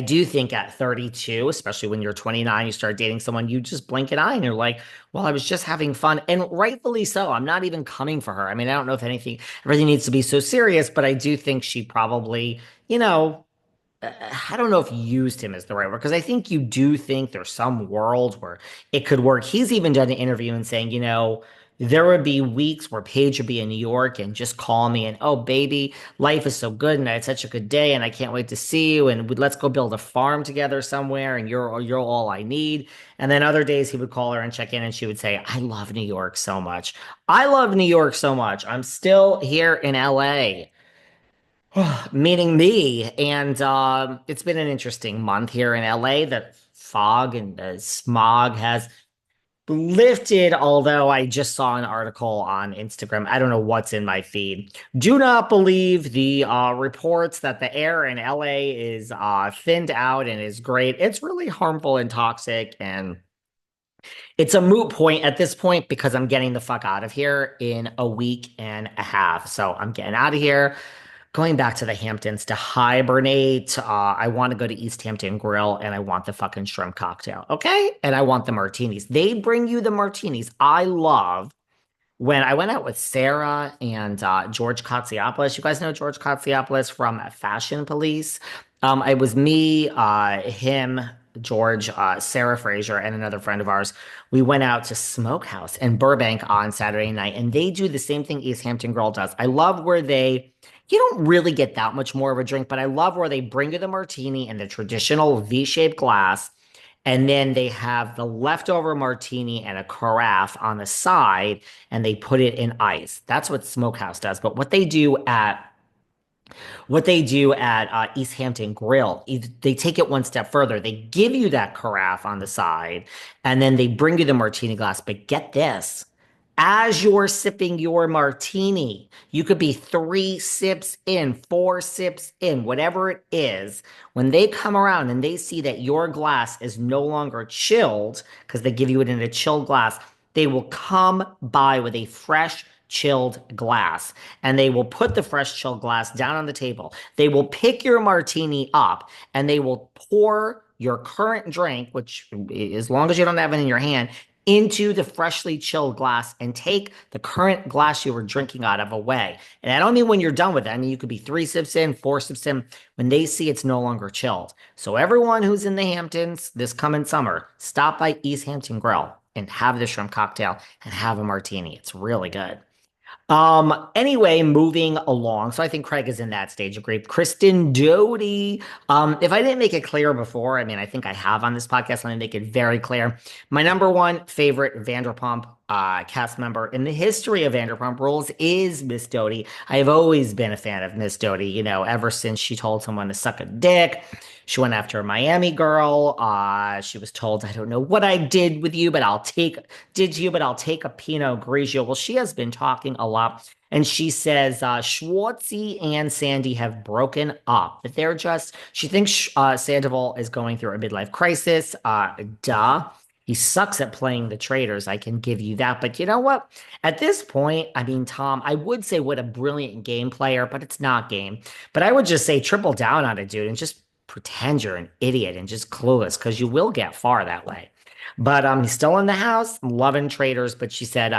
do think at 32, especially when you're 29, you start dating someone, you just blink an eye and you're like, well, I was just having fun. And rightfully so. I'm not even coming for her. I mean, I don't know if everything needs to be so serious, but I do think she probably, you know, I don't know if used him is the right word because I think you do think there's some world where it could work. He's even done an interview and saying, there would be weeks where Paige would be in New York and just call me and, oh, baby, life is so good and I had such a good day and I can't wait to see you and let's go build a farm together somewhere and you're all I need. And then other days he would call her and check in and she would say, I love New York so much. I love New York so much. I'm still here in LA. Meaning me. And it's been an interesting month here in LA. The fog and the smog has lifted, although I just saw an article on Instagram. I don't know what's in my feed. Do not believe the reports that the air in LA is thinned out and is great. It's really harmful and toxic. And it's a moot point at this point because I'm getting the fuck out of here in a week and a half. So I'm getting out of here, going back to the Hamptons to hibernate. I want to go to East Hampton Grill and I want the fucking shrimp cocktail. Okay. And I want the martinis. They bring you the martinis. I love when I went out with Sarah and George Katsiopoulos. You guys know George Katsiopoulos from Fashion Police. It was me, him, George, Sarah Fraser, and another friend of ours. We went out to Smokehouse in Burbank on Saturday night, and they do the same thing East Hampton Girl does. I love where you don't really get that much more of a drink, but I love where they bring you the martini in the traditional V-shaped glass. And then they have the leftover martini and a carafe on the side, and they put it in ice. That's what Smokehouse does. But what they do at East Hampton Grill, they take it one step further. They give you that carafe on the side, and then they bring you the martini glass. But get this. As you're sipping your martini, you could be 3 sips in, 4 sips in, whatever it is. When they come around and they see that your glass is no longer chilled, because they give you it in a chilled glass, they will come by with a fresh, chilled glass and they will put the fresh, chilled glass down on the table. They will pick your martini up and they will pour your current drink, which as long as you don't have it in your hand, into the freshly chilled glass and take the current glass you were drinking out of away. And I don't mean when you're done with it. I mean, you could be 3 sips in, 4 sips in when they see it's no longer chilled. So everyone who's in the Hamptons this coming summer, stop by East Hampton Grill and have the shrimp cocktail and have a martini. It's really good. Anyway, moving along. So I think Craig is in that stage of grief. Kristen Doute. If I didn't make it clear before, I mean, I think I have on this podcast. Let me make it very clear. My number one favorite Vanderpump cast member in the history of Vanderpump Rules is Miss Doty. I have always been a fan of Miss Doty, ever since she told someone to suck a dick. She went after a Miami girl. She was told, I don't know what I did to you, but I'll take a Pinot Grigio. Well, she has been talking a lot. And she says Schwartzy and Sandy have broken up. That she thinks Sandoval is going through a midlife crisis. Duh. He sucks at playing the traitors. I can give you that. But you know what? At this point, I mean, Tom, I would say what a brilliant game player, but it's not game. But I would just say triple down on it, dude, and just pretend you're an idiot and just clueless because you will get far that way. But he's still in the house, loving traitors. But she said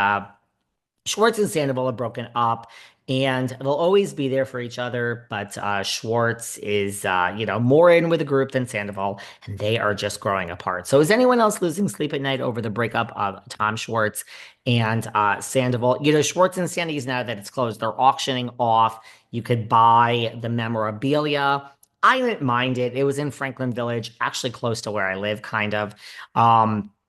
Schwartz and Sandoval are broken up and they'll always be there for each other. But Schwartz is, more in with the group than Sandoval, and they are just growing apart. So is anyone else losing sleep at night over the breakup of Tom Schwartz and Sandoval? Schwartz and Sandy's, now that it's closed, they're auctioning off. You could buy the memorabilia. I didn't mind it. It was in Franklin Village, actually close to where I live, kind of.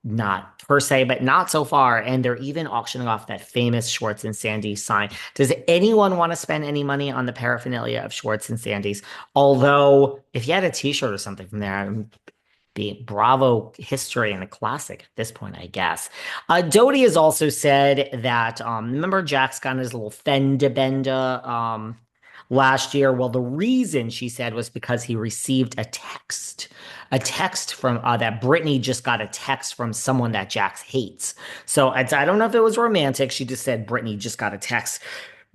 Not per se, but not so far. And they're even auctioning off that famous Schwartz and Sandy sign. Does anyone want to spend any money on the paraphernalia of Schwartz and Sandy's? Although, if you had a T-shirt or something from there, be Bravo history and a classic at this point, I guess. Doty has also said that, remember Jack's got his little fender bender last year? Well, the reason she said was because he received a text from that Brittany just got a text from someone that Jax hates. So I don't know if it was romantic. She just said Brittany just got a text.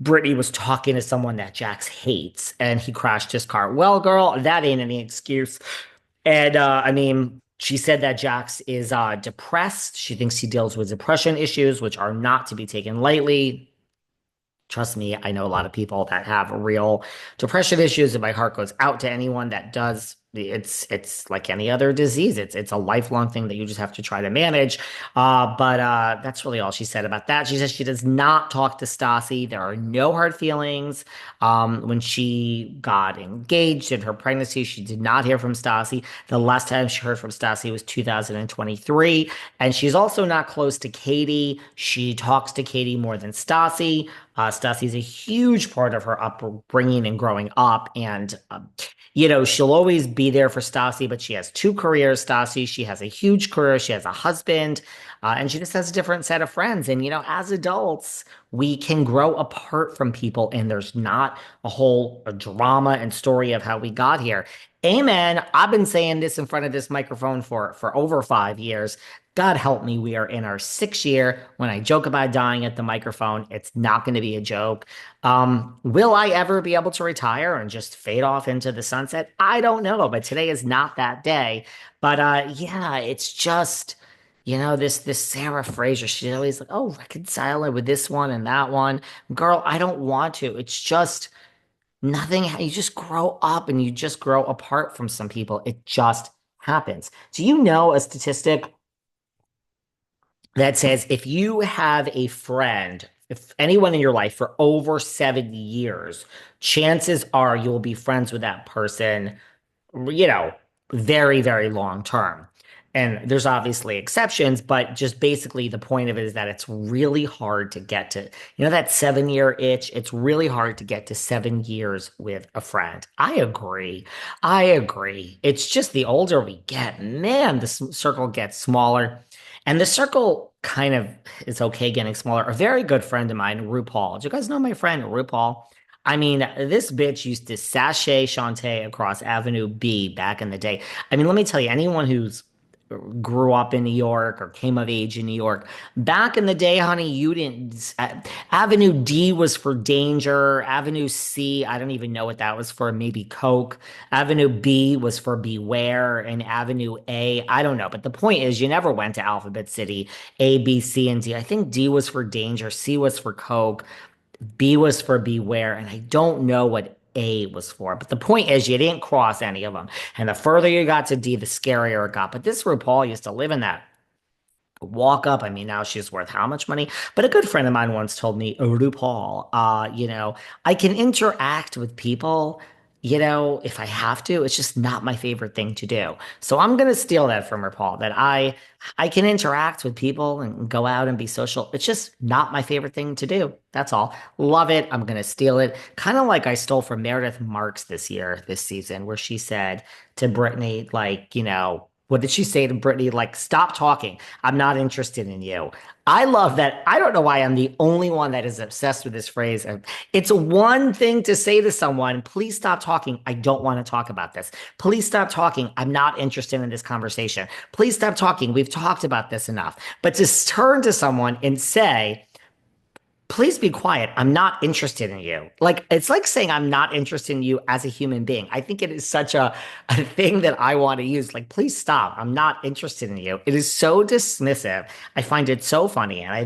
Brittany was talking to someone that Jax hates and he crashed his car. Well, girl, that ain't any excuse. And I mean, she said that Jax is depressed. She thinks he deals with depression issues, which are not to be taken lightly. Trust me, I know a lot of people that have real depression issues, and my heart goes out to anyone that does. It's like any other disease. It's a lifelong thing that you just have to try to manage. But that's really all she said about that. She says she does not talk to Stassi. There are no hard feelings. When she got engaged in her pregnancy, she did not hear from Stassi. The last time she heard from Stassi was 2023, and she's also not close to Katie. She talks to Katie more than Stassi. Stassi is a huge part of her upbringing and growing up. And, she'll always be there for Stassi, but she has two careers, Stassi. She has a huge career. She has a husband, and she just has a different set of friends. And, as adults, we can grow apart from people, and there's not a drama and story of how we got here. Amen. I've been saying this in front of this microphone for over 5 years. God help me, we are in our 6th year. When I joke about dying at the microphone, it's not going to be a joke. Will I ever be able to retire and just fade off into the sunset? I don't know, but today is not that day. But yeah, it's just, this Sarah Fraser. She's always like, oh, reconcile it with this one and that one. Girl, I don't want to. It's just nothing. You just grow up and you just grow apart from some people. It just happens. Do you know a statistic that says if you have a friend, if anyone in your life for over 70 years, chances are you'll be friends with that person, you know, very, very long term. And there's obviously exceptions, but just basically the point of it is that it's really hard to get to, that 7 year itch. It's really hard to get to 7 years with a friend. I agree. I agree. It's just the older we get, man, the circle gets smaller. And the circle kind of is okay getting smaller. A very good friend of mine, RuPaul. Do you guys know my friend RuPaul? I mean, this bitch used to sashay Shantae across Avenue B back in the day. I mean, let me tell you, anyone who's grew up in New York or came of age in New York. Back in the day, honey, you didn't. Avenue D was for danger. Avenue C, I don't even know what that was for. Maybe Coke. Avenue B was for beware. And Avenue A, I don't know. But the point is, you never went to Alphabet City. A, B, C, and D. I think D was for danger. C was for Coke. B was for beware, and I don't know what A was for. But the point is, you didn't cross any of them. And the further you got to D, the scarier it got. But this RuPaul used to live in that walk up. I mean, now she's worth how much money? But a good friend of mine once told me, oh, RuPaul, I can interact with people, if I have to. It's just not my favorite thing to do. So I'm gonna steal that from RuPaul, that I can interact with people and go out and be social. It's just not my favorite thing to do. That's all. Love it. I'm gonna steal it. Kind of like I stole from Meredith Marks this season, where she said to Brittany, like, what did she say to Brittany? Like, stop talking. I'm not interested in you. I love that. I don't know why I'm the only one that is obsessed with this phrase. It's one thing to say to someone, please stop talking. I don't want to talk about this. Please stop talking. I'm not interested in this conversation. Please stop talking. We've talked about this enough. But to turn to someone and say, please be quiet. I'm not interested in you. Like, it's like saying I'm not interested in you as a human being. I think it is such a thing that I want to use. Like, please stop. I'm not interested in you. It is so dismissive. I find it so funny. And I